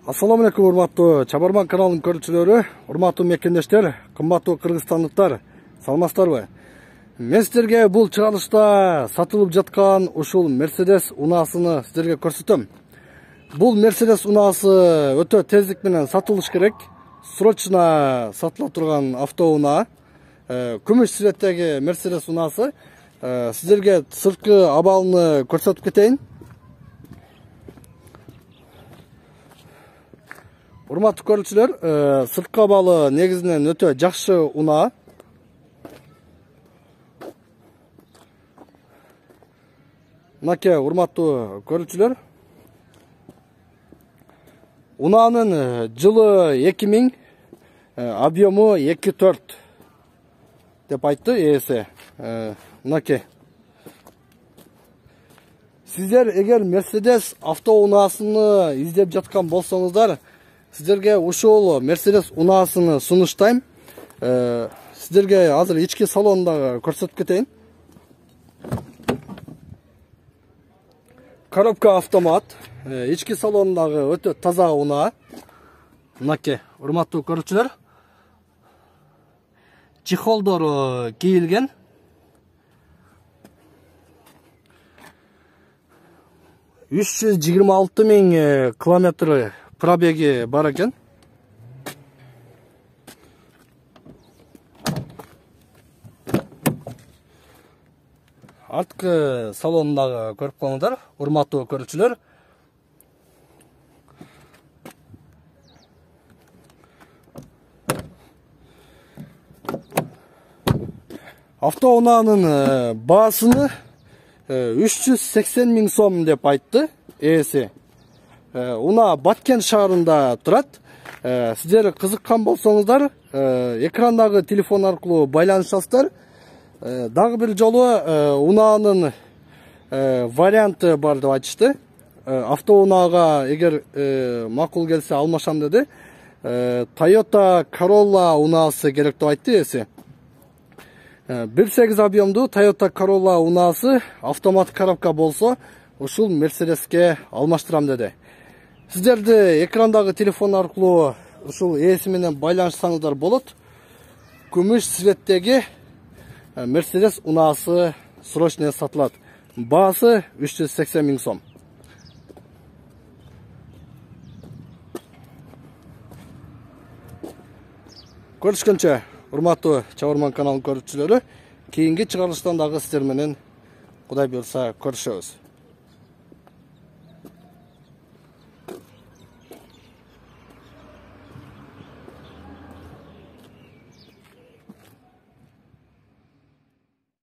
Assalamu alaikum, урматтуу Чабарман каналынын көрүүчүлөрү, урматтуу мекендештер, кымбаттуу кыргызстандыктар, саламатсыздарбы? Мен сиздерге бул чыгарылышта сатылып жаткан ушул Mercedes унаасыны сиздерге көрсөтөм. Бул Mercedes унаасы өтө тездик менен сатылыш керек. Срочно сатыла турган автоунаа. Күмүш цветтеги Mercedes унаасы. Сиздерге сырткы абалын көрсөтүп кетейин. Урматтуу көрүүчүлөр, сырткы абалы негизинен өтө жакшы унаа. Мынакей урматтуу көрүүчүлөр, унаанын жылы 2000, объему 2.4 деп айтты ээси. Мынакей. Сиздер эгер Mercedes автоунаасыны издеп жаткан болсоңуздар, сиздерге ушул Mercedes унаасыны сунуштайм. Сиздерге азыр ички салондагы көрсөтүп кетейин. Коробка автомат. Ички салондагы өтө таза унаа. Мынакей, урматтуу көрүүчүлөр. Чехолдору кийилген. Үч жүз 26 000 километр пробеги бар экен. Арткы салондагы көрүп коңуздар, урматтуу көрүүчүлөр. Автоунаанын баасыны 380 000 сом деп айтты ээси. Унаа Баткен шаарында турат. Сиздер кызыккан болсоңуздар, экрандагы телефон аркылуу байланышасыздар. Дагы бир жолу унаанын варианты бар деп айтышты. Автоунаага эгер макул келсе алмашам деди. Toyota Corolla унаасы керек деп айтты ээси. 1.8 объемдуу Toyota Corolla унаасы автомат коробка болсо, ушул Mercedesке алмаштырам деди. Сиздерди экрандагы телефон аркылуу ушул ээси менен байланышсаңыздар болот. Күмүш цветтеги Mercedes унаасы срочно сатылат. Баасы 380 000 сом. Көрүшкөнчө, урматтуу Чабарман каналынын көрүүчүлөрү, кийинки чыгарылыштан дагы сиздер менен Кудай буйрса көрүшөбүз.